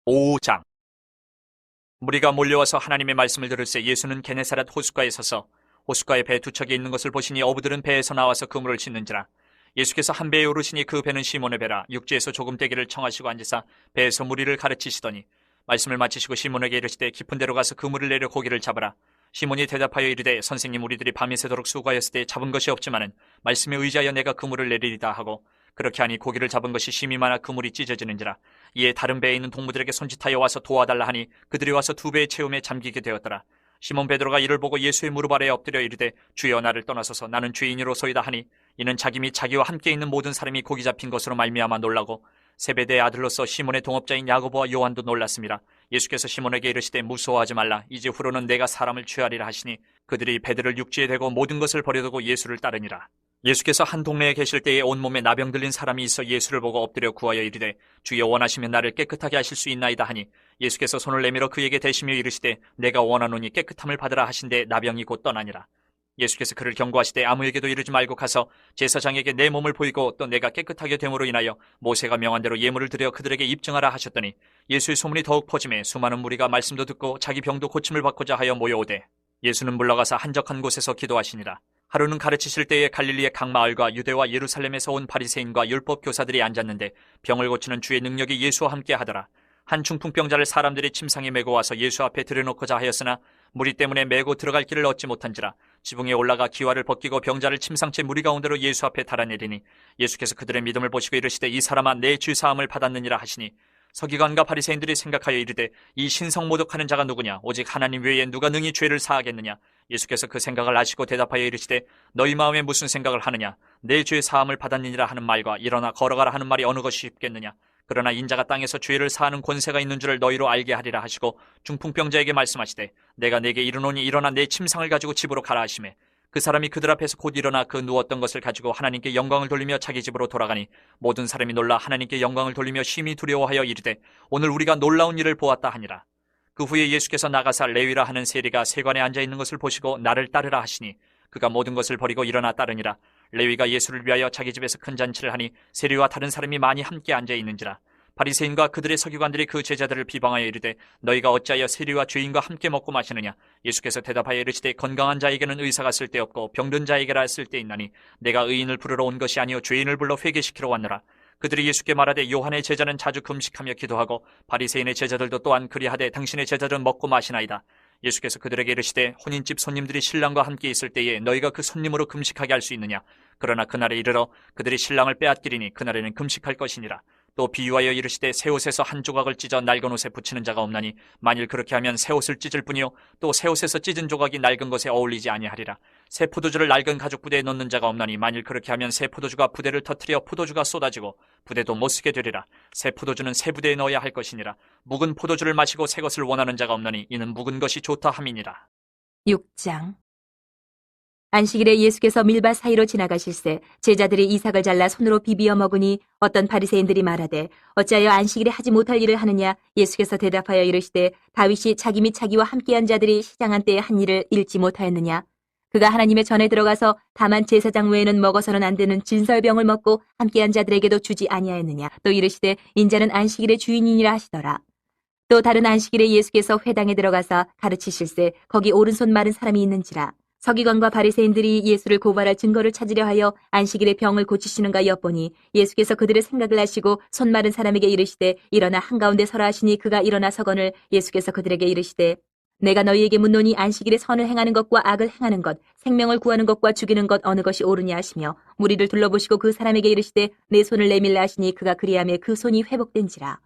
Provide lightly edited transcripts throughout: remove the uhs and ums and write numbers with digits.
5장. 무리가 몰려와서 하나님의 말씀을 들을새 예수는 게네사렛 호숫가에 서서 호숫가에 배 두 척이 있는 것을 보시니 어부들은 배에서 나와서 그물을 씻는지라. 예수께서 한 배에 오르시니 그 배는 시몬의 배라. 육지에서 조금 떼기를 청하시고 앉으사 배에서 무리를 가르치시더니 말씀을 마치시고 시몬에게 이르시되 깊은 데로 가서 그물을 내려 고기를 잡으라. 시몬이 대답하여 이르되 선생님, 우리들이 밤이 새도록 수고하였을 때 잡은 것이 없지만은 말씀에 의지하여 내가 그물을 내리리다 하고, 그렇게 하니 고기를 잡은 것이 심히 많아 그물이 찢어지는지라. 이에 다른 배에 있는 동무들에게 손짓하여 와서 도와달라 하니 그들이 와서 두 배의 채움에 잠기게 되었더라. 시몬 베드로가 이를 보고 예수의 무릎 아래에 엎드려 이르되 주여, 나를 떠나소서, 나는 죄인이로소이다 하니, 이는 자기 및 자기와 함께 있는 모든 사람이 고기 잡힌 것으로 말미암아 놀라고 세베대의 아들로서 시몬의 동업자인 야고보와 요한도 놀랐습니다. 예수께서 시몬에게 이르시되 무서워하지 말라. 이제 후로는 내가 사람을 취하리라 하시니 그들이 배들을 육지에 대고 모든 것을 버려두고 예수를 따르니라. 예수께서 한 동네에 계실 때에 온몸에 나병 들린 사람이 있어 예수를 보고 엎드려 구하여 이르되 주여, 원하시면 나를 깨끗하게 하실 수 있나이다 하니, 예수께서 손을 내밀어 그에게 대시며 이르시되 내가 원하노니 깨끗함을 받으라 하신데 나병이 곧 떠나니라. 예수께서 그를 경고하시되 아무에게도 이르지 말고 가서 제사장에게 내 몸을 보이고 또 내가 깨끗하게 됨으로 인하여 모세가 명한 대로 예물을 드려 그들에게 입증하라 하셨더니, 예수의 소문이 더욱 퍼지매 수많은 무리가 말씀도 듣고 자기 병도 고침을 받고자 하여 모여오되 예수는 물러가서 한적한 곳에서 기도하시니라. 하루는 가르치실 때에 갈릴리의 각 마을과 유대와 예루살렘에서 온 바리새인과 율법 교사들이 앉았는데 병을 고치는 주의 능력이 예수와 함께 하더라. 한 중풍병자를 사람들이 침상에 메고 와서 예수 앞에 들여놓고자 하였으나 무리 때문에 메고 들어갈 길을 얻지 못한지라. 지붕에 올라가 기와를 벗기고 병자를 침상째 무리 가운데로 예수 앞에 달아내리니 예수께서 그들의 믿음을 보시고 이르시되 이 사람아, 내 죄 사함을 받았느니라 하시니, 서기관과 바리새인들이 생각하여 이르되 이 신성 모독하는 자가 누구냐? 오직 하나님 외에 누가 능히 죄를 사하겠느냐? 예수께서 그 생각을 아시고 대답하여 이르시되 너희 마음에 무슨 생각을 하느냐? 내 죄 사함을 받았느니라 하는 말과 일어나 걸어가라 하는 말이 어느 것이 쉽겠느냐? 그러나 인자가 땅에서 죄를 사하는 권세가 있는 줄을 너희로 알게 하리라 하시고 중풍병자에게 말씀하시되 내가 네게 이르노니 일어나 내 침상을 가지고 집으로 가라 하시매, 그 사람이 그들 앞에서 곧 일어나 그 누웠던 것을 가지고 하나님께 영광을 돌리며 자기 집으로 돌아가니 모든 사람이 놀라 하나님께 영광을 돌리며 심히 두려워하여 이르되 오늘 우리가 놀라운 일을 보았다 하니라. 그 후에 예수께서 나가사 레위라 하는 세리가 세관에 앉아있는 것을 보시고 나를 따르라 하시니 그가 모든 것을 버리고 일어나 따르니라. 레위가 예수를 위하여 자기 집에서 큰 잔치를 하니 세리와 다른 사람이 많이 함께 앉아있는지라. 바리새인과 그들의 서기관들이 그 제자들을 비방하여 이르되 너희가 어찌하여 세리와 죄인과 함께 먹고 마시느냐? 예수께서 대답하여 이르시되 건강한 자에게는 의사가 쓸데없고 병든 자에게라 쓸데있나니 내가 의인을 부르러 온 것이 아니요 죄인을 불러 회개시키러 왔노라. 그들이 예수께 말하되 요한의 제자는 자주 금식하며 기도하고 바리새인의 제자들도 또한 그리하되 당신의 제자들은 먹고 마시나이다. 예수께서 그들에게 이르시되 혼인집 손님들이 신랑과 함께 있을 때에 너희가 그 손님으로 금식하게 할 수 있느냐? 그러나 그날에 이르러 그들이 신랑을 빼앗기리니 그날에는 금식할 것이니라. 또 비유하여 이르시되 새 옷에서 한 조각을 찢어 낡은 옷에 붙이는 자가 없나니 만일 그렇게 하면 새 옷을 찢을 뿐이요 또 새 옷에서 찢은 조각이 낡은 것에 어울리지 아니하리라. 새 포도주를 낡은 가죽 부대에 넣는 자가 없나니 만일 그렇게 하면 새 포도주가 부대를 터뜨려 포도주가 쏟아지고 부대도 못 쓰게 되리라. 새 포도주는 새 부대에 넣어야 할 것이니라. 묵은 포도주를 마시고 새 것을 원하는 자가 없나니 이는 묵은 것이 좋다 함이니라. 6장. 안식일에 예수께서 밀밭 사이로 지나가실새 제자들이 이삭을 잘라 손으로 비비어 먹으니 어떤 바리새인들이 말하되 어찌하여 안식일에 하지 못할 일을 하느냐? 예수께서 대답하여 이르시되 다윗이 자기 및 자기와 함께한 자들이 시장한 때에 한 일을 잃지 못하였느냐? 그가 하나님의 전에 들어가서 다만 제사장 외에는 먹어서는 안 되는 진설병을 먹고 함께한 자들에게도 주지 아니하였느냐? 또 이르시되 인자는 안식일의 주인이니라 하시더라. 또 다른 안식일에 예수께서 회당에 들어가서 가르치실새 거기 오른손 마른 사람이 있는지라. 서기관과 바리새인들이 예수를 고발할 증거를 찾으려 하여 안식일에 병을 고치시는가 엿보니 예수께서 그들의 생각을 아시고 손 마른 사람에게 이르시되 일어나 한가운데 서라 하시니 그가 일어나 서거늘 예수께서 그들에게 이르시되 내가 너희에게 묻노니 안식일에 선을 행하는 것과 악을 행하는 것, 생명을 구하는 것과 죽이는 것 어느 것이 옳으냐 하시며 무리를 둘러보시고 그 사람에게 이르시되 내 손을 내밀라 하시니 그가 그리하며 그 손이 회복된지라.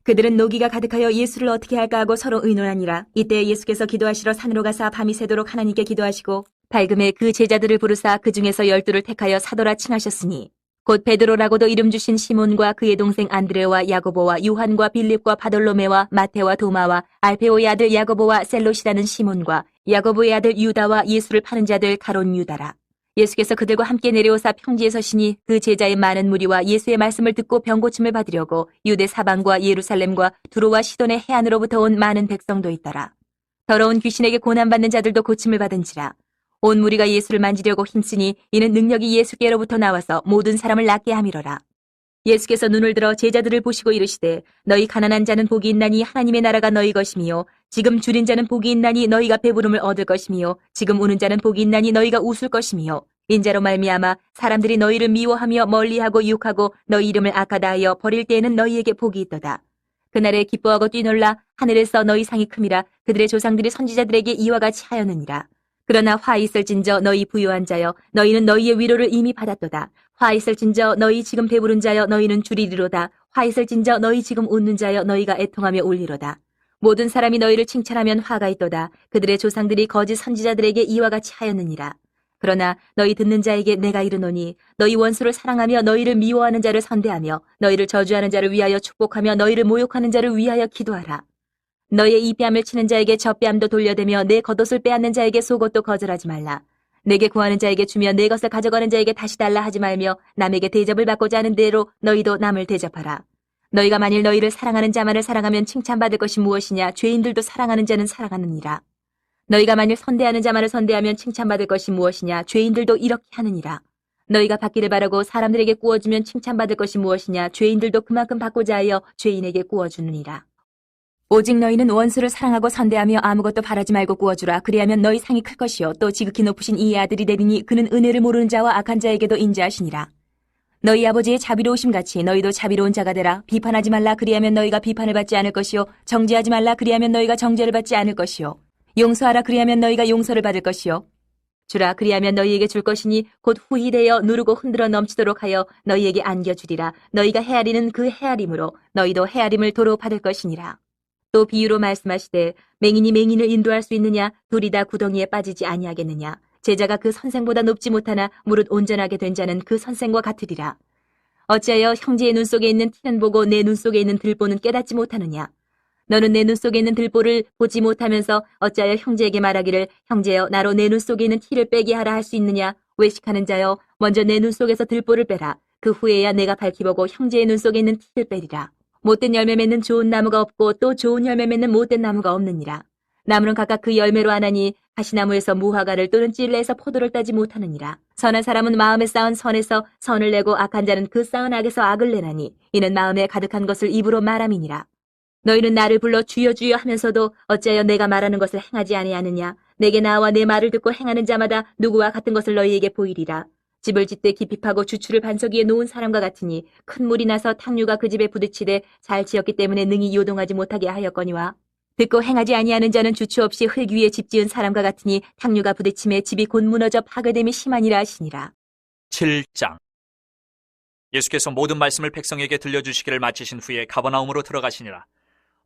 그들은 노기가 가득하여 예수를 어떻게 할까 하고 서로 의논하니라. 이때 예수께서 기도하시러 산으로 가사 밤이 새도록 하나님께 기도하시고 밝음에 그 제자들을 부르사 그 중에서 12를 택하여 사도라 칭하셨으니 곧 베드로라고도 이름 주신 시몬과 그의 동생 안드레와 야고보와 요한과 빌립과 바돌로메와 마테와 도마와 알페오의 아들 야고보와 셀롯이라는 시몬과 야고보의 아들 유다와 예수를 파는 자들 가론 유다라. 예수께서 그들과 함께 내려오사 평지에 서시니 그 제자의 많은 무리와 예수의 말씀을 듣고 병고침을 받으려고 유대 사방과 예루살렘과 두로와 시돈의 해안으로부터 온 많은 백성도 있더라. 더러운 귀신에게 고난받는 자들도 고침을 받은지라. 온 무리가 예수를 만지려고 힘쓰니 이는 능력이 예수께로부터 나와서 모든 사람을 낫게 함이로라. 예수께서 눈을 들어 제자들을 보시고 이르시되 너희 가난한 자는 복이 있나니 하나님의 나라가 너희 것이며 지금 줄인 자는 복이 있나니 너희가 배부름을 얻을 것이며 지금 우는 자는 복이 있나니 너희가 웃을 것이며 인자로 말미암아 사람들이 너희를 미워하며 멀리하고 유혹하고 너희 이름을 악하다 하여 버릴 때에는 너희에게 복이 있도다. 그날에 기뻐하고 뛰놀라 하늘에서 너희 상이 큼이라 그들의 조상들이 선지자들에게 이와 같이 하였느니라. 그러나 화 있을진저 너희 부요한 자여 너희는 너희의 위로를 이미 받았도다. 화 있을진저 너희 지금 배부른 자여 너희는 줄이리로다. 화 있을진저 너희 지금 웃는 자여 너희가 애통하며 울리로다. 모든 사람이 너희를 칭찬하면 화가 있도다. 그들의 조상들이 거짓 선지자들에게 이와 같이 하였느니라. 그러나 너희 듣는 자에게 내가 이르노니 너희 원수를 사랑하며 너희를 미워하는 자를 선대하며 너희를 저주하는 자를 위하여 축복하며 너희를 모욕하는 자를 위하여 기도하라. 너희의 이 뺨을 치는 자에게 저 뺨도 돌려대며 내 겉옷을 빼앗는 자에게 속옷도 거절하지 말라. 내게 구하는 자에게 주며 내 것을 가져가는 자에게 다시 달라 하지 말며 남에게 대접을 받고자 하는 대로 너희도 남을 대접하라. 너희가 만일 너희를 사랑하는 자만을 사랑하면 칭찬받을 것이 무엇이냐. 죄인들도 사랑하는 자는 사랑하느니라. 너희가 만일 선대하는 자만을 선대하면 칭찬받을 것이 무엇이냐. 죄인들도 이렇게 하느니라. 너희가 받기를 바라고 사람들에게 구워주면 칭찬받을 것이 무엇이냐. 죄인들도 그만큼 받고자 하여 죄인에게 구워주느니라. 오직 너희는 원수를 사랑하고 선대하며 아무것도 바라지 말고 구워주라. 그리하면 너희 상이 클 것이요 또 지극히 높으신 이의 아들이 되리니 그는 은혜를 모르는 자와 악한 자에게도 인자하시니라. 너희 아버지의 자비로우심 같이 너희도 자비로운 자가 되라. 비판하지 말라. 그리하면 너희가 비판을 받지 않을 것이요 정죄하지 말라. 그리하면 너희가 정죄를 받지 않을 것이요 용서하라. 그리하면 너희가 용서를 받을 것이요 주라. 그리하면 너희에게 줄 것이니 곧 후히 되어 누르고 흔들어 넘치도록 하여 너희에게 안겨주리라. 너희가 헤아리는 그 헤아림으로 너희도 헤아림을 도로 받을 것이니라. 또 비유로 말씀하시되 맹인이 맹인을 인도할 수 있느냐. 둘이 다 구덩이에 빠지지 아니하겠느냐. 제자가 그 선생보다 높지 못하나 무릇 온전하게 된 자는 그 선생과 같으리라. 어찌하여 형제의 눈 속에 있는 티는 보고 내 눈 속에 있는 들보는 깨닫지 못하느냐. 너는 내 눈 속에 있는 들보를 보지 못하면서 어찌하여 형제에게 말하기를 형제여 나로 내 눈 속에 있는 티를 빼게 하라 할 수 있느냐. 외식하는 자여 먼저 내 눈 속에서 들보를 빼라. 그 후에야 내가 밝히보고 형제의 눈 속에 있는 티를 빼리라. 못된 열매 맺는 좋은 나무가 없고 또 좋은 열매 맺는 못된 나무가 없느니라. 나무는 각각 그 열매로 아나니 가시나무에서 무화과를 또는 찔레에서 포도를 따지 못하느니라. 선한 사람은 마음에 쌓은 선에서 선을 내고 악한 자는 그 쌓은 악에서 악을 내나니 이는 마음에 가득한 것을 입으로 말함이니라. 너희는 나를 불러 주여 주여 하면서도 어찌하여 내가 말하는 것을 행하지 아니하느냐. 내게 나와 내 말을 듣고 행하는 자마다 누구와 같은 것을 너희에게 보이리라. 집을 짓되 깊이 파고 주추를 반석 위에 놓은 사람과 같으니 큰 물이 나서 탕류가 그 집에 부딪히되 잘 지었기 때문에 능히 요동하지 못하게 하였거니와 듣고 행하지 아니하는 자는 주추 없이 흙 위에 집 지은 사람과 같으니 탕류가 부딪힘에 집이 곧 무너져 파괴됨이 심하니라 하시니라. 7장. 예수께서 모든 말씀을 백성에게 들려주시기를 마치신 후에 가버나움으로 들어가시니라.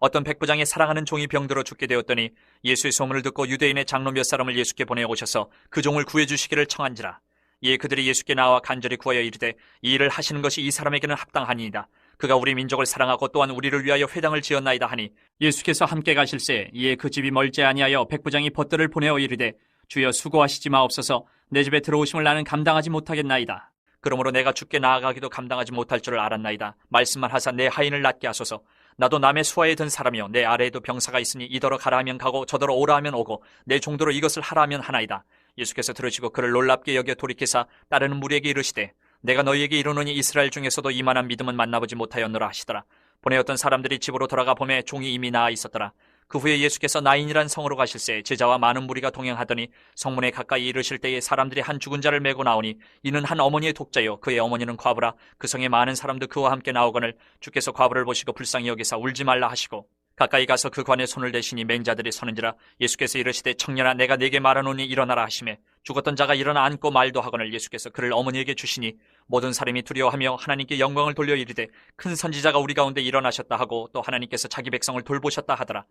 어떤 백부장이 사랑하는 종이 병들어 죽게 되었더니 예수의 소문을 듣고 유대인의 장로 몇 사람을 예수께 보내오셔서 그 종을 구해주시기를 청한지라. 이에 그들이 예수께 나와 간절히 구하여 이르되 이 일을 하시는 것이 이 사람에게는 합당하니이다. 그가 우리 민족을 사랑하고 또한 우리를 위하여 회당을 지었나이다 하니 예수께서 함께 가실새 이에 그 집이 멀지 아니하여 백부장이 벗들을 보내어 이르되 주여 수고하시지 마옵소서. 내 집에 들어오심을 나는 감당하지 못하겠나이다. 그러므로 내가 주께 나아가기도 감당하지 못할 줄을 알았나이다. 말씀만 하사 내 하인을 낫게 하소서. 나도 남의 수하에 든 사람이요 내 아래에도 병사가 있으니 이더러 가라 하면 가고 저더러 오라 하면 오고 내 종도로 이것을 하라 하면 하나이다. 예수께서 들으시고 그를 놀랍게 여겨 돌이키사 따르는 무리에게 이르시되 내가 너희에게 이르노니 이스라엘 중에서도 이만한 믿음은 만나보지 못하였노라 하시더라. 보내었던 사람들이 집으로 돌아가 보매 종이 이미 나아 있었더라. 그 후에 예수께서 나인이란 성으로 가실새 제자와 많은 무리가 동행하더니 성문에 가까이 이르실 때에 사람들이 한 죽은 자를 메고 나오니 이는 한 어머니의 독자요 그의 어머니는 과부라. 그 성에 많은 사람도 그와 함께 나오거늘 주께서 과부를 보시고 불쌍히 여기사 울지 말라 하시고 가까이 가서 그 관에 손을 대시니 맹자들이 서는지라. 예수께서 이르시되 청년아 내가 네게 말하노니 일어나라 하시매 죽었던 자가 일어나 앉고 말도 하거늘 예수께서 그를 어머니에게 주시니 모든 사람이 두려워하며 하나님께 영광을 돌려 이르되 큰 선지자가 우리 가운데 일어나셨다 하고 또 하나님께서 자기 백성을 돌보셨다 하더라.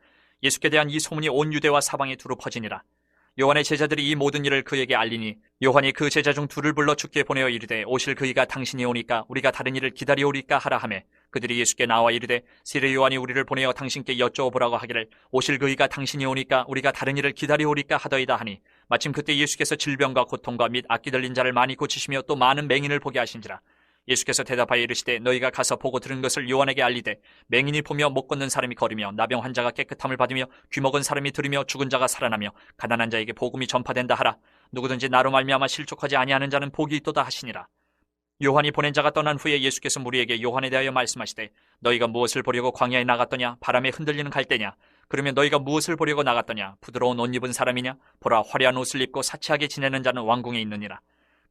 예수께 대한 이 소문이 온 유대와 사방에 두루 퍼지니라. 요한의 제자들이 이 모든 일을 그에게 알리니 요한이 그 제자 중 둘을 불러 주께 보내어 이르되 오실 그이가 당신이 오니까 우리가 다른 일을 기다리오리까 하라 하매 그들이 예수께 나와 이르되 세례 요한이 우리를 보내어 당신께 여쭤보라고 하기를 오실 그이가 당신이 오니까 우리가 다른 일을 기다리오리까 하더이다 하니 마침 그때 예수께서 질병과 고통과 및 악기 들린 자를 많이 고치시며 또 많은 맹인을 보게 하신지라. 예수께서 대답하여 이르시되 너희가 가서 보고 들은 것을 요한에게 알리되 맹인이 보며 못 걷는 사람이 걸으며 나병 환자가 깨끗함을 받으며 귀먹은 사람이 들으며 죽은 자가 살아나며 가난한 자에게 복음이 전파된다 하라. 누구든지 나로 말미암아 실족하지 아니하는 자는 복이 있도다 하시니라. 요한이 보낸 자가 떠난 후에 예수께서 무리에게 요한에 대하여 말씀하시되 너희가 무엇을 보려고 광야에 나갔더냐? 바람에 흔들리는 갈대냐? 그러면 너희가 무엇을 보려고 나갔더냐? 부드러운 옷 입은 사람이냐? 보라, 화려한 옷을 입고 사치하게 지내는 자는 왕궁에 있느니라.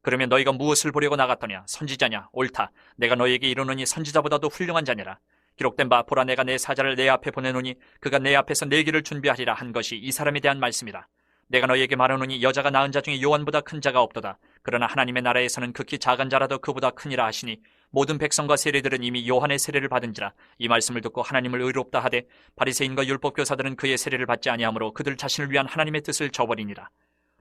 그러면 너희가 무엇을 보려고 나갔더냐? 선지자냐? 옳다. 내가 너희에게 이르노니 선지자보다도 훌륭한 자니라. 기록된 바 보라, 내가 내 사자를 내 앞에 보내노니 그가 내 앞에서 내 길을 준비하리라 한 것이 이 사람에 대한 말씀이라. 내가 너희에게 말하노니 여자가 낳은 자 중에 요한보다 큰 자가 없도다. 그러나 하나님의 나라에서는 극히 작은 자라도 그보다 크니라 하시니 모든 백성과 세리들은 이미 요한의 세례를 받은지라. 이 말씀을 듣고 하나님을 의롭다 하되 바리새인과 율법교사들은 그의 세례를 받지 아니하므로 그들 자신을 위한 하나님의 뜻을 저버리니라.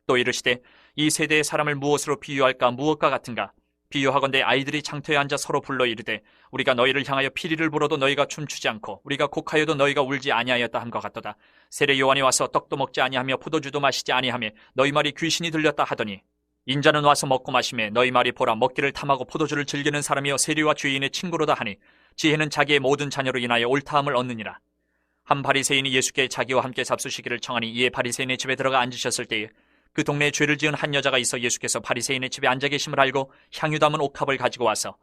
또 이르시되 이 세대의 사람을 무엇으로 비유할까? 무엇과 같은가? 비유하건대 아이들이 장터에 앉아 서로 불러 이르되 우리가 너희를 향하여 피리를 불어도 너희가 춤추지 않고 우리가 곡하여도 너희가 울지 아니하였다 함과 같도다. 세례 요한이 와서 떡도 먹지 아니하며 포도주도 마시지 아니하며 너희 말이 귀신이 들렸다 하더니 인자는 와서 먹고 마시매 너희 말이 보라, 먹기를 탐하고 포도주를 즐기는 사람이여 세리와 죄인의 친구로다 하니 지혜는 자기의 모든 자녀로 인하여 옳다함을 얻느니라. 한 바리새인이 예수께 자기와 함께 잡수시기를 청하니 이에 바리새인의 집에 들어가 앉으셨을 때에 그 동네에 죄를 지은 한 여자가 있어 예수께서 바리새인의 집에 앉아 계심을 알고 향유 담은 옥합을 가지고 와서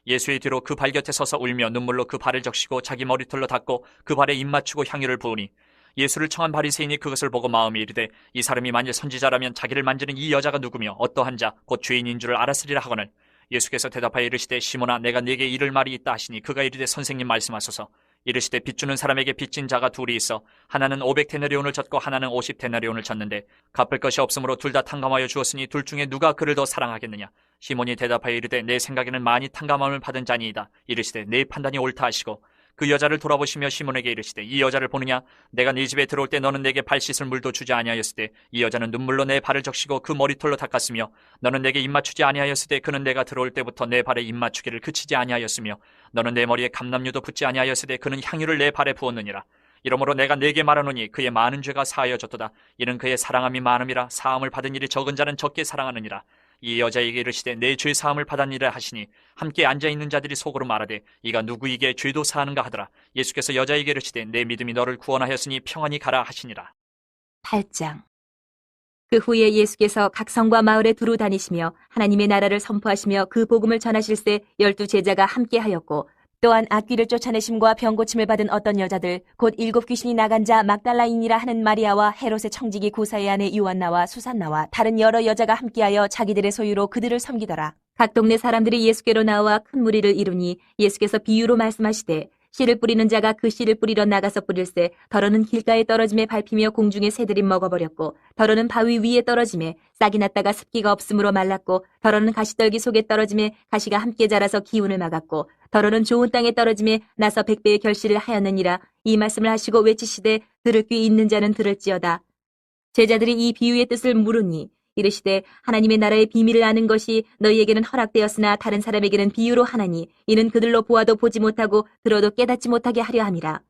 예수의 뒤로 그 발 곁에 서서 울며 눈물로 그 발을 적시고 자기 머리털로 닦고 그 발에 입 맞추고 향유를 부으니 예수를 청한 바리새인이 그것을 보고 마음에 이르되 이 사람이 만일 선지자라면 자기를 만지는 이 여자가 누구며 어떠한 자 곧 죄인인 줄을 알았으리라 하거늘 예수께서 대답하여 이르시되 시몬아, 내가 네게 이를 말이 있다 하시니 그가 이르되 선생님 말씀하소서. 이르시되 빚주는 사람에게 빚진 자가 둘이 있어 하나는 500데나리온을 졌고 하나는 50데나리온을 졌는데 갚을 것이 없으므로 둘 다 탕감하여 주었으니 둘 중에 누가 그를 더 사랑하겠느냐? 시몬이 대답하여 이르되 내 생각에는 많이 탕감함을 받은 자니이다. 이르시되 내 판단이 옳다 하시고 그 여자를 돌아보시며 시몬에게 이르시되 이 여자를 보느냐? 내가 네 집에 들어올 때 너는 내게 발 씻을 물도 주지 아니하였을 때 이 여자는 눈물로 내 발을 적시고 그 머리털로 닦았으며 너는 내게 입 맞추지 아니하였을 때 그는 내가 들어올 때부터 내 발에 입 맞추기를 그치지 아니하였으며 너는 내 머리에 감람유도 붓지 아니하였을 때 그는 향유를 내 발에 부었느니라. 이러므로 내가 네게 말하노니 그의 많은 죄가 사하여졌도다. 이는 그의 사랑함이 많음이라. 사함을 받은 일이 적은 자는 적게 사랑하느니라. 이 여자에게 이르시되 내 죄 사함을 받았니라 하시니 함께 앉아있는 자들이 속으로 말하되 이가 누구에게 죄도 사하는가 하더라. 예수께서 여자에게 이르시되 내 믿음이 너를 구원하였으니 평안히 가라 하시니라. 8장. 그 후에 예수께서 각 성과 마을에 두루 다니시며 하나님의 나라를 선포하시며 그 복음을 전하실세 12 제자가 함께 하였고 또한 악귀를 쫓아내심과 병고침을 받은 어떤 여자들 곧 7 귀신이 나간 자 막달라인이라 하는 마리아와 헤롯의 청지기 구사의 아내 요한나와 수산나와 다른 여러 여자가 함께하여 자기들의 소유로 그들을 섬기더라. 각 동네 사람들이 예수께로 나와 큰 무리를 이루니 예수께서 비유로 말씀하시되 씨를 뿌리는 자가 그 씨를 뿌리러 나가서 뿌릴새 더러는 길가에 떨어짐에 밟히며 공중에 새들이 먹어버렸고 더러는 바위 위에 떨어짐에 싹이 났다가 습기가 없으므로 말랐고 더러는 가시떨기 속에 떨어짐에 가시가 함께 자라서 기운을 막았고 더러는 좋은 땅에 떨어짐에 나서 100배의 결실을 하였느니라. 이 말씀을 하시고 외치시되 들을 귀 있는 자는 들을지어다. 제자들이 이 비유의 뜻을 물으니 이르시되 하나님의 나라의 비밀을 아는 것이 너희에게는 허락되었으나 다른 사람에게는 비유로 하나니 이는 그들로 보아도 보지 못하고 들어도 깨닫지 못하게 하려 함이라.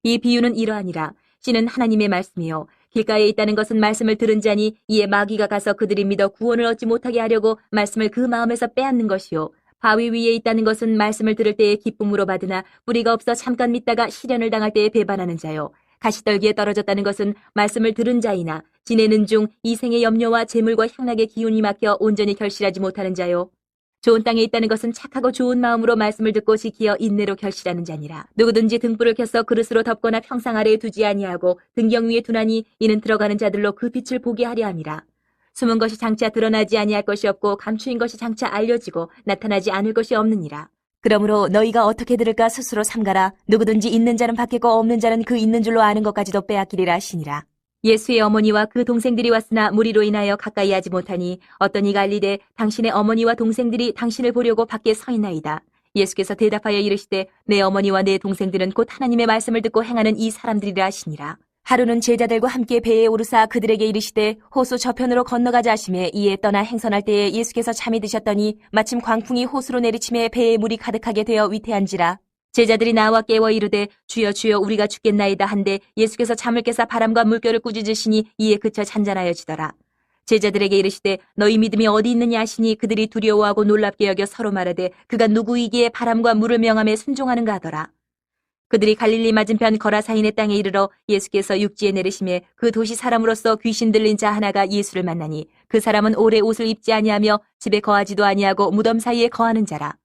이 비유는 이러하니라. 씨는 하나님의 말씀이요 길가에 있다는 것은 말씀을 들은 자니 이에 마귀가 가서 그들이 믿어 구원을 얻지 못하게 하려고 말씀을 그 마음에서 빼앗는 것이요 바위 위에 있다는 것은 말씀을 들을 때에 기쁨으로 받으나 뿌리가 없어 잠깐 믿다가 시련을 당할 때에 배반하는 자요 가시떨기에 떨어졌다는 것은 말씀을 들은 자이나 지내는 중 이생의 염려와 재물과 향락의 기운이 막혀 온전히 결실하지 못하는 자요. 좋은 땅에 있다는 것은 착하고 좋은 마음으로 말씀을 듣고 지키어 인내로 결실하는 자니라. 누구든지 등불을 켜서 그릇으로 덮거나 평상 아래에 두지 아니하고 등경 위에 두나니 이는 들어가는 자들로 그 빛을 보게 하려 함이라. 숨은 것이 장차 드러나지 아니할 것이 없고 감추인 것이 장차 알려지고 나타나지 않을 것이 없느니라. 그러므로 너희가 어떻게 들을까 스스로 삼가라. 누구든지 있는 자는 받겠고 없는 자는 그 있는 줄로 아는 것까지도 빼앗기리라 하시니라. 예수의 어머니와 그 동생들이 왔으나 무리로 인하여 가까이 하지 못하니 어떤 이가 알리되 당신의 어머니와 동생들이 당신을 보려고 밖에 서 있나이다. 예수께서 대답하여 이르시되 내 어머니와 내 동생들은 곧 하나님의 말씀을 듣고 행하는 이 사람들이라 하시니라. 하루는 제자들과 함께 배에 오르사 그들에게 이르시되 호수 저편으로 건너가자 하시매 이에 떠나 행선할 때에 예수께서 잠이 드셨더니 마침 광풍이 호수로 내리침에 배에 물이 가득하게 되어 위태한지라. 제자들이 나와 깨워 이르되 주여 주여 우리가 죽겠나이다 한데 예수께서 잠을 깨사 바람과 물결을 꾸짖으시니 이에 그쳐 잔잔하여지더라. 제자들에게 이르시되 너희 믿음이 어디 있느냐 하시니 그들이 두려워하고 놀랍게 여겨 서로 말하되 그가 누구이기에 바람과 물을 명함에 순종하는가 하더라. 그들이 갈릴리 맞은편 거라사인의 땅에 이르러 예수께서 육지에 내리심에 그 도시 사람으로서 귀신 들린 자 하나가 예수를 만나니 그 사람은 오래 옷을 입지 아니하며 집에 거하지도 아니하고 무덤 사이에 거하는 자라.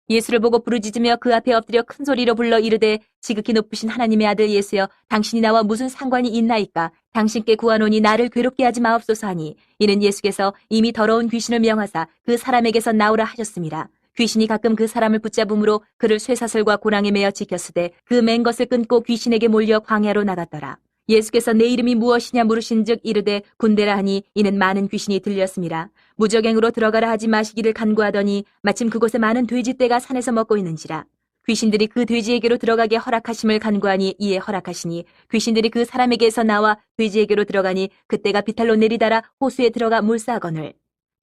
예수를 보고 부르짖으며 그 앞에 엎드려 큰 소리로 불러 이르되 지극히 높으신 하나님의 아들 예수여 당신이 나와 무슨 상관이 있나이까 당신께 구하노니 나를 괴롭게 하지 마옵소서 하니 이는 예수께서 이미 더러운 귀신을 명하사 그 사람에게서 나오라 하셨습니다. 귀신이 가끔 그 사람을 붙잡음으로 그를 쇠사슬과 고랑에 매어 지켰으되 그 맨 것을 끊고 귀신에게 몰려 광야로 나갔더라. 예수께서 내 이름이 무엇이냐 물으신즉 이르되 군대라 하니 이는 많은 귀신이 들렸습니다. 무적행으로 들어가라 하지 마시기를 간구하더니 마침 그곳에 많은 돼지떼가 산에서 먹고 있는지라. 귀신들이 그 돼지에게로 들어가게 허락하심을 간구하니 이에 허락하시니 귀신들이 그 사람에게서 나와 돼지에게로 들어가니 그때가 비탈로 내리달아 호수에 들어가 물싸거늘.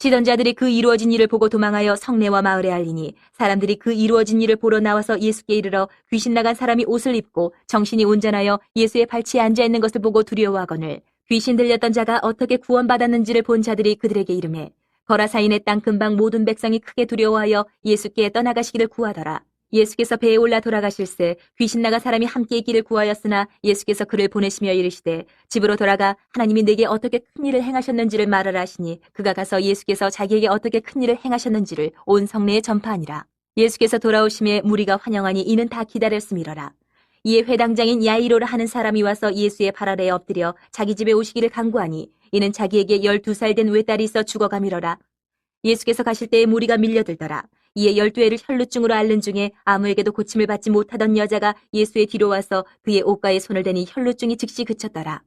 치던 자들이 그 이루어진 일을 보고 도망하여 성내와 마을에 알리니 사람들이 그 이루어진 일을 보러 나와서 예수께 이르러 귀신 나간 사람이 옷을 입고 정신이 온전하여 예수의 발치에 앉아 있는 것을 보고 두려워하거늘 귀신 들렸던 자가 어떻게 구원받았는지를 본 자들이 그들에게 이르매 거라사인의 땅 근방 모든 백성이 크게 두려워하여 예수께 떠나가시기를 구하더라. 예수께서 배에 올라 돌아가실새 귀신 나간 사람이 함께 있기를 구하였으나 예수께서 그를 보내시며 이르시되 집으로 돌아가 하나님이 내게 어떻게 큰 일을 행하셨는지를 말하라 하시니 그가 가서 예수께서 자기에게 어떻게 큰 일을 행하셨는지를 온 성내에 전파하니라. 예수께서 돌아오심에 무리가 환영하니 이는 다 기다렸음이러라. 이에 회당장인 야이로라 하는 사람이 와서 예수의 발 아래에 엎드려 자기 집에 오시기를 간구하니 이는 자기에게 12살 된 외딸이 있어 죽어가미러라. 예수께서 가실 때에 무리가 밀려들더라. 이에 12회를 혈루증으로 앓는 중에 아무에게도 고침을 받지 못하던 여자가 예수의 뒤로 와서 그의 옷가에 손을 대니 혈루증이 즉시 그쳤더라.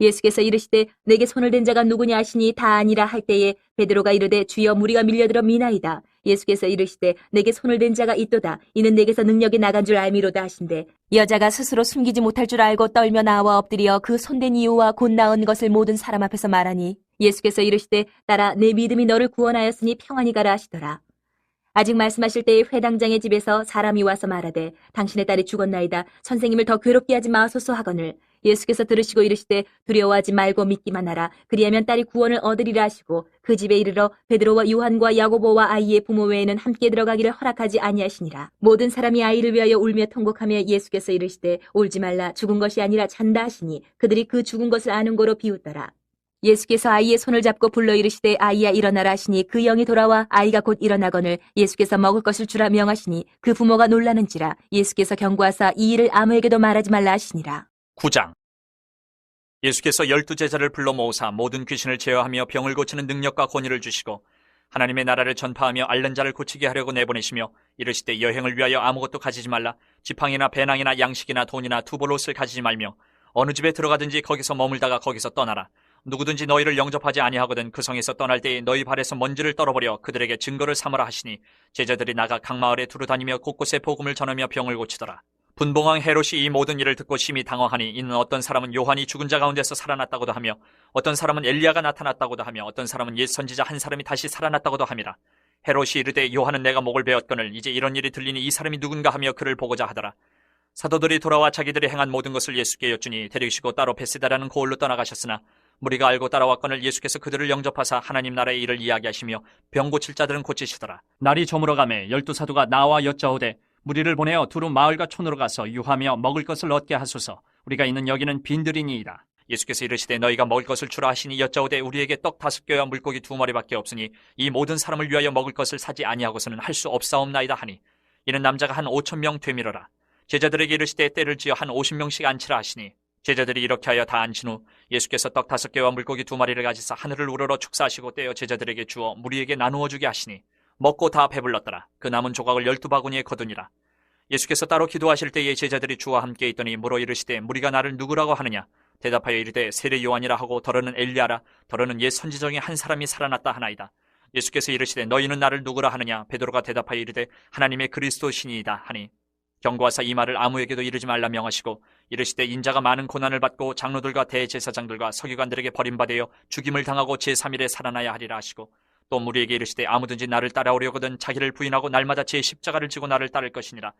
예수께서 이르시되 내게 손을 댄 자가 누구냐 하시니 다 아니라 할 때에 베드로가 이르되 주여 무리가 밀려들어 미나이다. 예수께서 이르시되 내게 손을 댄 자가 있도다. 이는 내게서 능력이 나간 줄 알미로다 하신대 여자가 스스로 숨기지 못할 줄 알고 떨며 나와 엎드려 그 손댄 이유와 곧 나은 것을 모든 사람 앞에서 말하니 예수께서 이르시되 따라 내 믿음이 너를 구원하였으니 평안히 가라 하시더라. 아직 말씀하실 때에 회당장의 집에서 사람이 와서 말하되 당신의 딸이 죽었나이다. 선생님을 더 괴롭게 하지 마소서 하거늘 예수께서 들으시고 이르시되 두려워하지 말고 믿기만 하라. 그리하면 딸이 구원을 얻으리라 하시고 그 집에 이르러 베드로와 요한과 야고보와 아이의 부모 외에는 함께 들어가기를 허락하지 아니하시니라. 모든 사람이 아이를 위하여 울며 통곡하며 예수께서 이르시되 울지 말라. 죽은 것이 아니라 잔다 하시니 그들이 그 죽은 것을 아는 거로 비웃더라. 예수께서 아이의 손을 잡고 불러 이르시되 아이야 일어나라 하시니 그 영이 돌아와 아이가 곧 일어나거늘 예수께서 먹을 것을 주라 명하시니 그 부모가 놀라는지라. 예수께서 경고하사 이 일을 아무에게도 말하지 말라 하시니라. 9장. 예수께서 12제자를 불러 모으사 모든 귀신을 제어하며 병을 고치는 능력과 권위를 주시고 하나님의 나라를 전파하며 앓는 자를 고치게 하려고 내보내시며 이르시되 여행을 위하여 아무것도 가지지 말라. 지팡이나 배낭이나 양식이나 돈이나 두볼옷을 가지지 말며 어느 집에 들어가든지 거기서 머물다가 거기서 떠나라. 누구든지 너희를 영접하지 아니하거든 그 성에서 떠날 때에 너희 발에서 먼지를 떨어버려 그들에게 증거를 삼으라 하시니 제자들이 나가 각 마을에 두루다니며 곳곳에 복음을 전하며 병을 고치더라. 분봉왕 헤롯이 이 모든 일을 듣고 심히 당황하니 이는 어떤 사람은 요한이 죽은 자 가운데서 살아났다고도 하며 어떤 사람은 엘리야가 나타났다고도 하며 어떤 사람은 옛 선지자 한 사람이 다시 살아났다고도 함이라. 헤롯이 이르되 요한은 내가 목을 베었거늘 이제 이런 일이 들리니 이 사람이 누군가 하며 그를 보고자 하더라. 사도들이 돌아와 자기들이 행한 모든 것을 예수께 여쭈니 데리시고 따로 베세다라는 고을로 떠나가셨으나 무리가 알고 따라왔거늘 예수께서 그들을 영접하사 하나님 나라의 일을 이야기하시며 병 고칠 자들은 고치시더라. 날이 저물어가매 12사도가 나와 여짜오되 무리를 보내어 두루 마을과 촌으로 가서 유하며 먹을 것을 얻게 하소서. 우리가 있는 여기는 빈들이니이다. 예수께서 이르시되 너희가 먹을 것을 주라 하시니 여짜오되 우리에게 떡 5개와 물고기 2마리밖에 없으니 이 모든 사람을 위하여 먹을 것을 사지 아니하고서는 할 수 없사옵나이다 하니 이는 남자가 한 5,000명 되밀어라. 제자들에게 이르시되 때를 지어 한 50명씩 앉히라 하시니 제자들이 이렇게 하여 다 앉힌 후 예수께서 떡 5개와 물고기 2마리를 가지사 하늘을 우러러 축사하시고 떼어 제자들에게 주어 무리에게 나누어 주게 하시니 먹고 다 배불렀더라. 그 남은 조각을 12바구니에 거두니라. 예수께서 따로 기도하실 때에 제자들이 주와 함께 있더니 물어 이르시되 무리가 나를 누구라고 하느냐. 대답하여 이르되 세례 요한이라 하고 더러는 엘리야라 더러는 옛 선지 중에 한 사람이 살아났다 하나이다. 예수께서 이르시되 너희는 나를 누구라 하느냐. 베드로가 대답하여 이르되 하나님의 그리스도시니이다 하니 경고하사 이 말을 아무에게도 이르지 말라 명하시고 이르시되 인자가 많은 고난을 받고 장로들과 대제사장들과 서기관들에게 버림받아 죽임을 당하고 제3일에 살아나야 하리라 하시고 또 무리에게 이르시되 아무든지 나를 따라오려거든 자기를 부인하고 날마다 제 십자가를 지고 나를 따를 것이니라.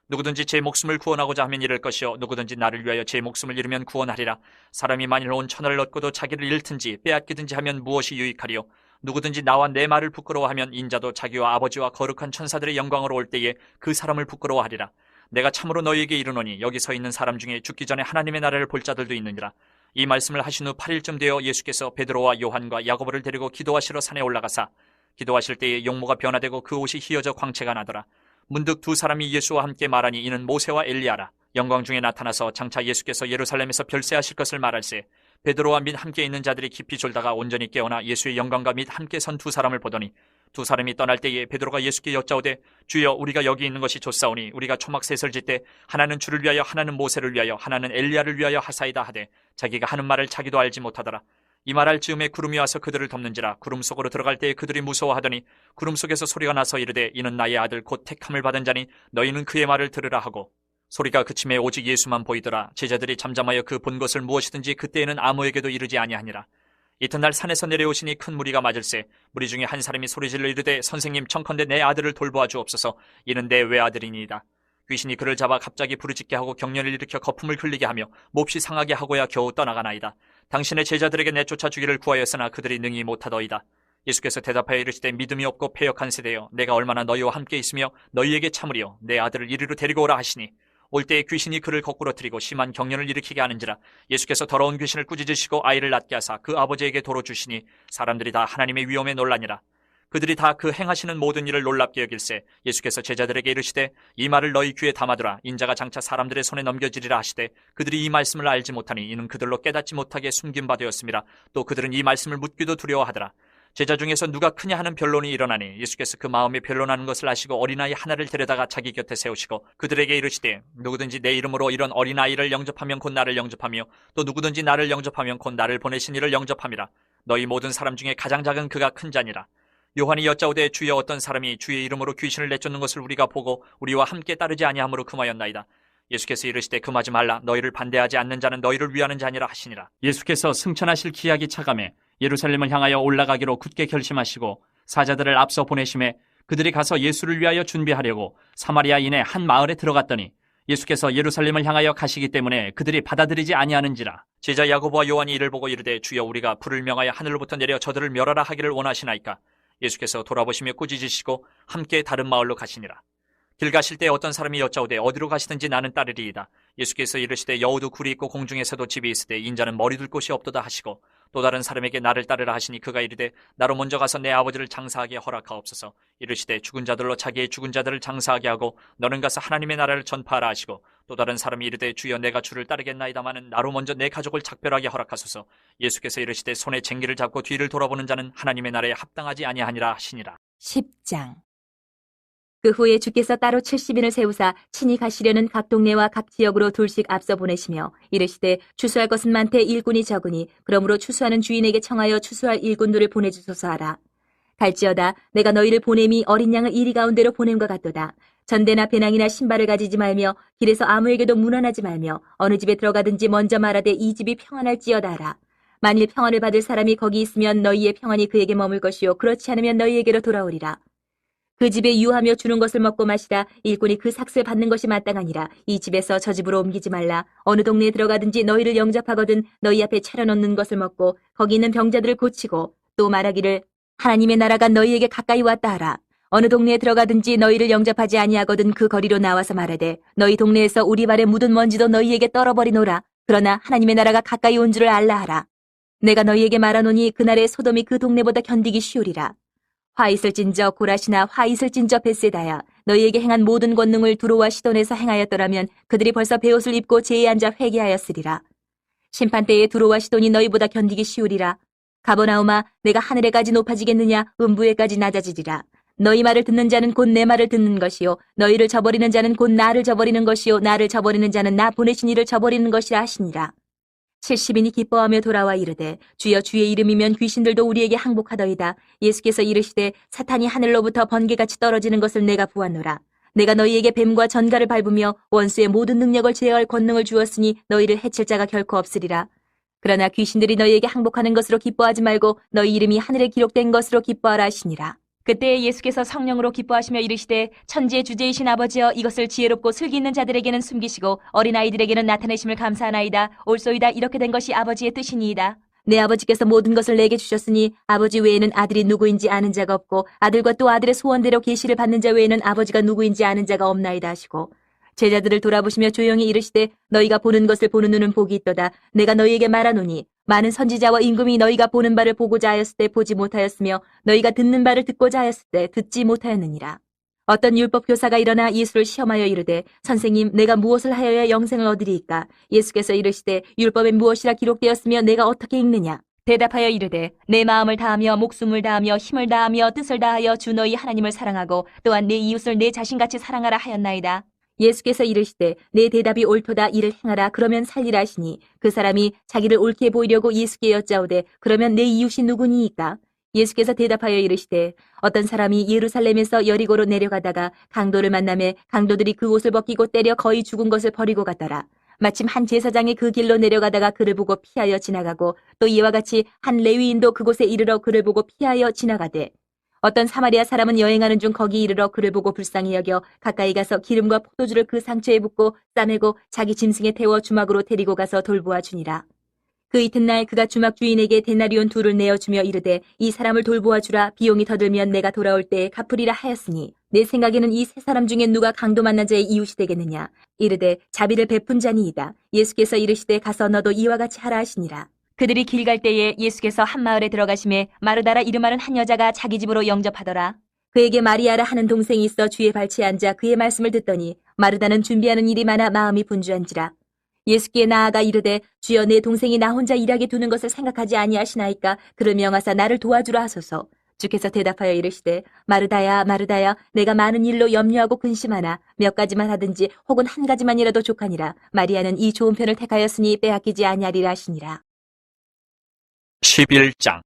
누구든지 제 목숨을 구원하고자 하면 잃을 것이요 누구든지 나를 위하여 제 목숨을 잃으면 구원하리라. 사람이 만일 온 천하를 얻고도 자기를 잃든지 빼앗기든지 하면 무엇이 유익하리요. 누구든지 나와 내 말을 부끄러워하면 인자도 자기와 아버지와 거룩한 천사들의 영광으로 올 때에 그 사람을 부끄러워하리라. 내가 참으로 너희에게 이르노니 여기 서 있는 사람 중에 죽기 전에 하나님의 나라를 볼 자들도 있느니라. 이 말씀을 하신 후 8일쯤 되어 예수께서 베드로와 요한과 야고보를 데리고 기도하시러 산에 올라가사 기도하실 때에 용모가 변화되고 그 옷이 휘어져 광채가 나더라. 문득 두 사람이 예수와 함께 말하니 이는 모세와 엘리야라. 영광 중에 나타나서 장차 예수께서 예루살렘에서 별세하실 것을 말할세 베드로와 및 함께 있는 자들이 깊이 졸다가 온전히 깨어나 예수의 영광과 및 함께 선 두 사람을 보더니 두 사람이 떠날 때에 베드로가 예수께 여짜오되 주여 우리가 여기 있는 것이 좋사오니 우리가 초막셋을 짓되 하나는 주를 위하여 하나는 모세를 위하여 하나는 엘리야를 위하여 하사이다 하되 자기가 하는 말을 자기도 알지 못하더라. 이 말할 즈음에 구름이 와서 그들을 덮는지라. 구름 속으로 들어갈 때에 그들이 무서워하더니 구름 속에서 소리가 나서 이르되 이는 나의 아들 곧 택함을 받은 자니 너희는 그의 말을 들으라 하고 소리가 그침에 오직 예수만 보이더라. 제자들이 잠잠하여 그 본 것을 무엇이든지 그때에는 아무에게도 이르지 아니하니라. 이튿날 산에서 내려오시니 큰 무리가 맞을세 무리 중에 한 사람이 소리질러 이르되 선생님 청컨대 내 아들을 돌보아 주옵소서. 이는 내 외아들이니이다. 귀신이 그를 잡아 갑자기 부르짖게 하고 경련을 일으켜 거품을 흘리게 하며 몹시 상하게 하고야 겨우 떠나가나이다. 당신의 제자들에게 내쫓아 주기를 구하였으나 그들이 능히 못하더이다. 예수께서 대답하여 이르시되 믿음이 없고 패역한 세대여 내가 얼마나 너희와 함께 있으며 너희에게 참으리요 내 아들을 이리로 데리고 오라 하시니 올 때에 귀신이 그를 거꾸러뜨리고 심한 경련을 일으키게 하는지라. 예수께서 더러운 귀신을 꾸짖으시고 아이를 낳게 하사 그 아버지에게 도로 주시니 사람들이 다 하나님의 위엄에 놀라니라. 그들이 다 그 행하시는 모든 일을 놀랍게 여길세 예수께서 제자들에게 이르시되 이 말을 너희 귀에 담아두라. 인자가 장차 사람들의 손에 넘겨지리라 하시되 그들이 이 말씀을 알지 못하니 이는 그들로 깨닫지 못하게 숨긴 바 되었음이라. 또 그들은 이 말씀을 묻기도 두려워하더라. 제자 중에서 누가 크냐 하는 변론이 일어나니 예수께서 그 마음에 변론하는 것을 아시고 어린아이 하나를 데려다가 자기 곁에 세우시고 그들에게 이르시되 누구든지 내 이름으로 이런 어린아이를 영접하면 곧 나를 영접하며 또 누구든지 나를 영접하면 곧 나를 보내신 이를 영접함이라. 너희 모든 사람 중에 가장 작은 그가 큰 자니라. 요한이 여짜오되 주여 어떤 사람이 주의 이름으로 귀신을 내쫓는 것을 우리가 보고 우리와 함께 따르지 아니함으로 금하였나이다. 예수께서 이르시되 금하지 말라. 너희를 반대하지 않는 자는 너희를 위하는 자니라 하시니라. 예수께서 승천하실 기약이 차감해 예루살렘을 향하여 올라가기로 굳게 결심하시고 사자들을 앞서 보내심에 그들이 가서 예수를 위하여 준비하려고 사마리아인의 한 마을에 들어갔더니 예수께서 예루살렘을 향하여 가시기 때문에 그들이 받아들이지 아니하는지라. 제자 야고보와 요한이 이를 보고 이르되 주여 우리가 불을 명하여 하늘로부터 내려 저들을 멸하라 하기를 원하시나이까. 예수께서 돌아보시며 꾸짖으시고 함께 다른 마을로 가시니라. 길 가실 때 어떤 사람이 여짜오되 어디로 가시든지 나는 따르리이다. 예수께서 이르시되 여우도 굴이 있고 공중에서도 집이 있으되 인자는 머리 둘 곳이 없도다 하시고 또 다른 사람에게 나를 따르라 하시니 그가 이르되 나로 먼저 가서 내 아버지를 장사하게 허락하옵소서. 이르시되 죽은 자들로 자기의 죽은 자들을 장사하게 하고 너는 가서 하나님의 나라를 전파하라 하시고 또 다른 사람이 이르되 주여 내가 주를 따르겠나이다마는 나로 먼저 내 가족을 작별하게 허락하소서. 예수께서 이르시되 손에 쟁기를 잡고 뒤를 돌아보는 자는 하나님의 나라에 합당하지 아니하니라 하시니라. 10장. 그 후에 주께서 따로 70인을 세우사 친히 가시려는 각 동네와 각 지역으로 둘씩 앞서 보내시며 이르시되 추수할 것은 많되 일꾼이 적으니 그러므로 추수하는 주인에게 청하여 추수할 일꾼들을 보내주소서 하라. 갈지어다 내가 너희를 보냄이 어린 양을 이리 가운데로 보냄과 같도다. 전대나 배낭이나 신발을 가지지 말며 길에서 아무에게도 문안하지 말며 어느 집에 들어가든지 먼저 말하되 이 집이 평안할지어다 하라. 만일 평안을 받을 사람이 거기 있으면 너희의 평안이 그에게 머물 것이요 그렇지 않으면 너희에게로 돌아오리라. 그 집에 유하며 주는 것을 먹고 마시다 일꾼이 그 삭슬 받는 것이 마땅하니라. 이 집에서 저 집으로 옮기지 말라. 어느 동네에 들어가든지 너희를 영접하거든 너희 앞에 차려놓는 것을 먹고 거기 있는 병자들을 고치고 또 말하기를 하나님의 나라가 너희에게 가까이 왔다 하라. 어느 동네에 들어가든지 너희를 영접하지 아니하거든 그 거리로 나와서 말하되 너희 동네에서 우리 발에 묻은 먼지도 너희에게 떨어버리노라. 그러나 하나님의 나라가 가까이 온 줄을 알라 하라. 내가 너희에게 말하노니 그날에 소돔이 그 동네보다 견디기 쉬우리라. 화 있을진저 고라시나 화 있을진저 벳세다야 너희에게 행한 모든 권능을 두로와 시돈에서 행하였더라면 그들이 벌써 베옷을 입고 제에 앉아 회개하였으리라. 심판때에 두로와 시돈이 너희보다 견디기 쉬우리라. 가버나움아 내가 하늘에까지 높아지겠느냐 음부에까지 낮아지리라. 너희 말을 듣는 자는 곧 내 말을 듣는 것이요 너희를 저버리는 자는 곧 나를 저버리는 것이요 나를 저버리는 자는 나 보내신 이를 저버리는 것이라 하시니라. 70인이 기뻐하며 돌아와 이르되 주여 주의 이름이면 귀신들도 우리에게 항복하더이다. 예수께서 이르시되 사탄이 하늘로부터 번개같이 떨어지는 것을 내가 보았노라. 내가 너희에게 뱀과 전갈을 밟으며 원수의 모든 능력을 제어할 권능을 주었으니 너희를 해칠 자가 결코 없으리라. 그러나 귀신들이 너희에게 항복하는 것으로 기뻐하지 말고 너희 이름이 하늘에 기록된 것으로 기뻐하라 하시니라. 그때 예수께서 성령으로 기뻐하시며 이르시되 천지의 주제이신 아버지여 이것을 지혜롭고 슬기 있는 자들에게는 숨기시고 어린아이들에게는 나타내심을 감사하나이다. 옳소이다. 이렇게 된 것이 아버지의 뜻이니이다. 내 아버지께서 모든 것을 내게 주셨으니 아버지 외에는 아들이 누구인지 아는 자가 없고 아들과 또 아들의 소원대로 계시를 받는 자 외에는 아버지가 누구인지 아는 자가 없나이다 하시고 제자들을 돌아보시며 조용히 이르시되 너희가 보는 것을 보는 눈은 복이 있도다. 내가 너희에게 말하노니 많은 선지자와 임금이 너희가 보는 바를 보고자 하였을 때 보지 못하였으며 너희가 듣는 바를 듣고자 하였을 때 듣지 못하였느니라. 어떤 율법 교사가 일어나 예수를 시험하여 이르되 선생님 내가 무엇을 하여야 영생을 얻으리이까? 예수께서 이르시되 율법에 무엇이라 기록되었으며 내가 어떻게 읽느냐? 대답하여 이르되 내 마음을 다하며 목숨을 다하며 힘을 다하며 뜻을 다하여 주 너희 하나님을 사랑하고 또한 내 이웃을 내 자신같이 사랑하라 하였나이다. 예수께서 이르시되 내 대답이 옳도다 이를 행하라 그러면 살리라 하시니 그 사람이 자기를 옳게 보이려고 예수께 여짜오되 그러면 내 이웃이 누구니이까? 예수께서 대답하여 이르시되 어떤 사람이 예루살렘에서 여리고로 내려가다가 강도를 만나매 강도들이 그 옷을 벗기고 때려 거의 죽은 것을 버리고 갔더라. 마침 한 제사장이 그 길로 내려가다가 그를 보고 피하여 지나가고 또 이와 같이 한 레위인도 그곳에 이르러 그를 보고 피하여 지나가되 어떤 사마리아 사람은 여행하는 중 거기 이르러 그를 보고 불쌍히 여겨 가까이 가서 기름과 포도주를 그 상처에 붓고 싸매고 자기 짐승에 태워 주막으로 데리고 가서 돌보아 주니라. 그 이튿날 그가 주막 주인에게 데나리온 2를 내어주며 이르되 이 사람을 돌보아 주라 비용이 더 들면 내가 돌아올 때에 갚으리라 하였으니 내 생각에는 이 세 사람 중에 누가 강도 만난 자의 이웃이 되겠느냐? 이르되 자비를 베푼 자니이다. 예수께서 이르시되 가서 너도 이와 같이 하라 하시니라. 그들이 길 갈 때에 예수께서 한 마을에 들어가심에 마르다라 이름하는 한 여자가 자기 집으로 영접하더라. 그에게 마리아라 하는 동생이 있어 주의 발치에 앉아 그의 말씀을 듣더니 마르다는 준비하는 일이 많아 마음이 분주한지라. 예수께 나아가 이르되 주여 내 동생이 나 혼자 일하게 두는 것을 생각하지 아니하시나이까 그를 명하사 나를 도와주라 하소서. 주께서 대답하여 이르시되 마르다야 마르다야 내가 많은 일로 염려하고 근심하나 몇 가지만 하든지 혹은 한 가지만이라도 족하니라. 마리아는 이 좋은 편을 택하였으니 빼앗기지 아니하리라 하시니라. 11장.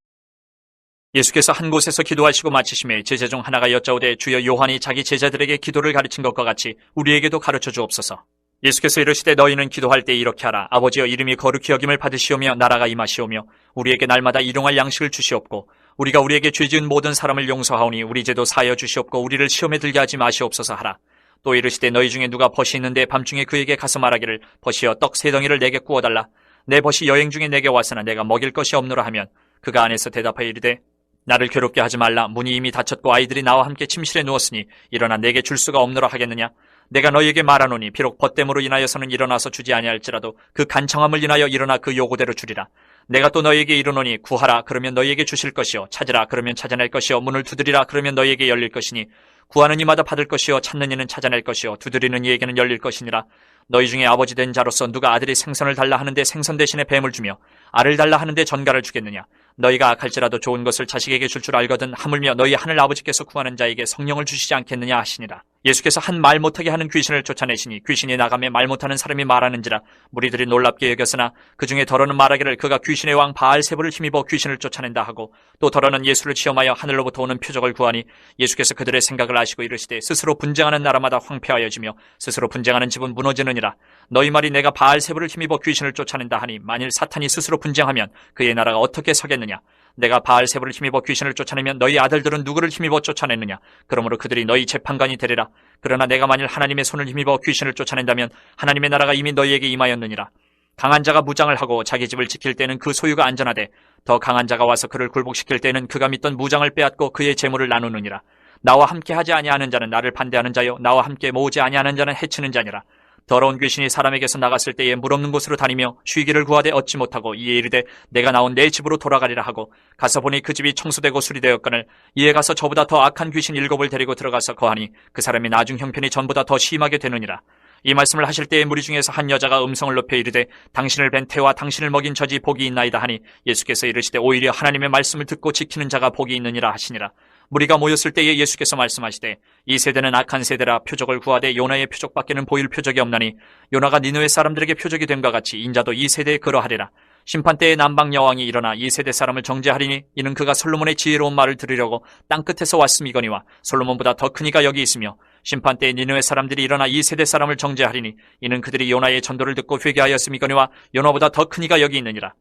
예수께서 한 곳에서 기도하시고 마치심에 제자 중 하나가 여짜오되 주여 요한이 자기 제자들에게 기도를 가르친 것과 같이 우리에게도 가르쳐 주옵소서. 예수께서 이르시되 너희는 기도할 때 이렇게 하라. 아버지여 이름이 거룩히 여김을 받으시오며 나라가 임하시오며 우리에게 날마다 일용할 양식을 주시옵고 우리가 우리에게 죄 지은 모든 사람을 용서하오니 우리 죄도 사하여 주시옵고 우리를 시험에 들게 하지 마시옵소서 하라. 또 이르시되 너희 중에 누가 벗이 있는데 밤중에 그에게 가서 말하기를 벗이여 떡 3덩이를 내게 구워달라. 내 벗이 여행 중에 내게 왔으나 내가 먹일 것이 없노라 하면 그가 안에서 대답하여 이르되 나를 괴롭게 하지 말라. 문이 이미 닫혔고 아이들이 나와 함께 침실에 누웠으니 일어나 내게 줄 수가 없노라 하겠느냐. 내가 너희에게 말하노니 비록 벗됨으로 인하여서는 일어나서 주지 아니할지라도 그 간청함을 인하여 일어나 그 요구대로 주리라. 내가 또 너희에게 이르노니 구하라 그러면 너희에게 주실 것이요 찾으라 그러면 찾아낼 것이요 문을 두드리라 그러면 너희에게 열릴 것이니 구하는 이마다 받을 것이요 찾는 이는 찾아낼 것이요 두드리는 이에게는 열릴 것이니라. 너희 중에 아버지 된 자로서 누가 아들이 생선을 달라 하는데 생선 대신에 뱀을 주며 알을 달라 하는데 전갈을 주겠느냐. 너희가 악할지라도 좋은 것을 자식에게 줄 줄 알거든 하물며 너희 하늘 아버지께서 구하는 자에게 성령을 주시지 않겠느냐 하시니라. 예수께서 한 말 못하게 하는 귀신을 쫓아내시니 귀신이 나가며 말 못하는 사람이 말하는지라. 무리들이 놀랍게 여겼으나 그 중에 더러는 말하기를 그가 귀신의 왕 바알세불을 힘입어 귀신을 쫓아낸다 하고 또 더러는 예수를 시험하여 하늘로부터 오는 표적을 구하니 예수께서 그들의 생각을 아시고 이르시되 스스로 분쟁하는 나라마다 황폐하여지며 스스로 분쟁하는 집은 무너지느니라. 너희 말이 내가 바알세불을 힘입어 귀신을 쫓아낸다 하니 만일 사탄이 스스로 분쟁하면 그의 나라가 어떻게 서겠느냐. 내가 바알세불을 힘입어 귀신을 쫓아내면 너희 아들들은 누구를 힘입어 쫓아내느냐. 그러므로 그들이 너희 재판관이 되리라. 그러나 내가 만일 하나님의 손을 힘입어 귀신을 쫓아낸다면 하나님의 나라가 이미 너희에게 임하였느니라. 강한 자가 무장을 하고 자기 집을 지킬 때는 그 소유가 안전하되 더 강한 자가 와서 그를 굴복시킬 때는 그가 믿던 무장을 빼앗고 그의 재물을 나누느니라. 나와 함께 하지 아니하는 자는 나를 반대하는 자요 나와 함께 모으지 아니하는 자는 해치는 자니라. 더러운 귀신이 사람에게서 나갔을 때에 물 없는 곳으로 다니며 쉬기를 구하되 얻지 못하고 이에 이르되 내가 나온 내 집으로 돌아가리라 하고 가서 보니 그 집이 청소되고 수리되었거늘 이에 가서 저보다 더 악한 귀신 7을 데리고 들어가서 거하니 그 사람이 나중 형편이 전보다 더 심하게 되느니라. 이 말씀을 하실 때에 무리 중에서 한 여자가 음성을 높여 이르되 당신을 뵌 태와 당신을 먹인 저지 복이 있나이다 하니 예수께서 이르시되 오히려 하나님의 말씀을 듣고 지키는 자가 복이 있느니라 하시니라. 무리가 모였을 때에 예수께서 말씀하시되 이 세대는 악한 세대라 표적을 구하되 요나의 표적밖에는 보일 표적이 없나니 요나가 니느웨 사람들에게 표적이 됨과 같이 인자도 이 세대에 그러하리라. 심판때에 남방 여왕이 일어나 이 세대 사람을 정죄하리니 이는 그가 솔로몬의 지혜로운 말을 들으려고 땅끝에서 왔음이거니와 솔로몬보다 더 큰 이가 여기 있으며 심판때에 니느웨 사람들이 일어나 이 세대 사람을 정죄하리니 이는 그들이 요나의 전도를 듣고 회개하였음이거니와 요나보다 더 큰 이가 여기 있느니라.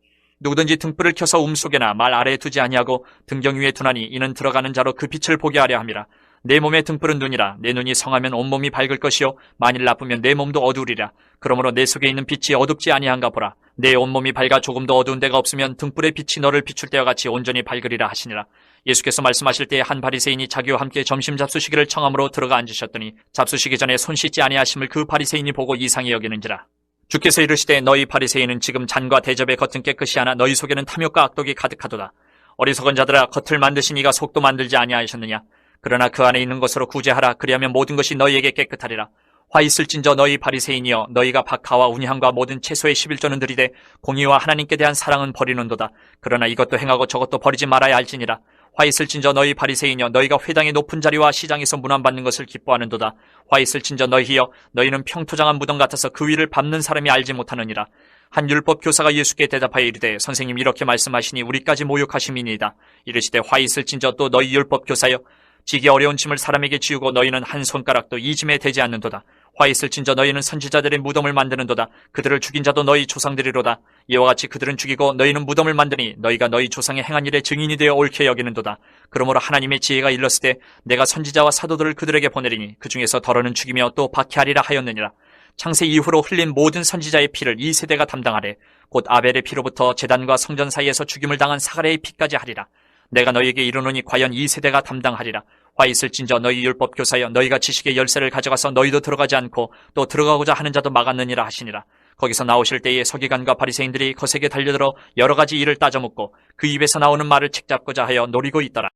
누구든지 등불을 켜서 속에나 말 아래에 두지 아니하고 등경 위에 두나니 이는 들어가는 자로 그 빛을 보게 하려 함이라. 내 몸의 등불은 눈이라. 내 눈이 성하면 온몸이 밝을 것이요 만일 나쁘면 내 몸도 어두우리라. 그러므로 내 속에 있는 빛이 어둡지 아니한가 보라. 내 온몸이 밝아 조금도 어두운 데가 없으면 등불의 빛이 너를 비출 때와 같이 온전히 밝으리라 하시니라. 예수께서 말씀하실 때에 한 바리새인이 자기와 함께 점심 잡수시기를 청함으로 들어가 앉으셨더니 잡수시기 전에 손 씻지 아니하심을 그 바리새인이 보고 이상히 여기는지라. 주께서 이르시되 너희 바리새인은 지금 잔과 대접의 겉은 깨끗이 하나 너희 속에는 탐욕과 악독이 가득하도다. 어리석은 자들아, 겉을 만드신 이가 속도 만들지 아니하셨느냐. 그러나 그 안에 있는 것으로 구제하라. 그리하면 모든 것이 너희에게 깨끗하리라. 화 있을진저 너희 바리새인이여, 너희가 박하와 운향과 모든 채소의 11조는 들이되 공의와 하나님께 대한 사랑은 버리는도다. 그러나 이것도 행하고 저것도 버리지 말아야 할지니라. 화 있을진저 너희 바리새인이여, 너희가 회당의 높은 자리와 시장에서 문안받는 것을 기뻐하는도다. 화 있을진저 너희여, 너희는 평토장한 무덤 같아서 그 위를 밟는 사람이 알지 못하느니라. 한 율법 교사가 예수께 대답하여 이르되 선생님 이렇게 말씀하시니 우리까지 모욕하심이니이다. 이르시되 화 있을진저 또 너희 율법 교사여, 지기 어려운 짐을 사람에게 지우고 너희는 한 손가락도 이 짐에 대지 않는도다. 화 있을진저 너희는 선지자들의 무덤을 만드는도다. 그들을 죽인 자도 너희 조상들이로다. 이와 같이 그들은 죽이고 너희는 무덤을 만드니 너희가 너희 조상의 행한 일의 증인이 되어 옳게 여기는도다. 그러므로 하나님의 지혜가 일렀을 때 내가 선지자와 사도들을 그들에게 보내리니 그 중에서 더러는 죽이며 또 박해하리라 하였느니라. 창세 이후로 흘린 모든 선지자의 피를 이 세대가 담당하래. 곧 아벨의 피로부터 제단과 성전 사이에서 죽임을 당한 사가랴의 피까지 하리라. 내가 너희에게 이르노니 과연 이 세대가 담당하리라. 화 있을진저 너희 율법 교사여, 너희가 지식의 열쇠를 가져가서 너희도 들어가지 않고 또 들어가고자 하는 자도 막았느니라 하시니라. 거기서 나오실 때에 서기관과 바리새인들이 거세게 달려들어 여러 가지 일을 따져묻고 그 입에서 나오는 말을 책잡고자 하여 노리고 있더라.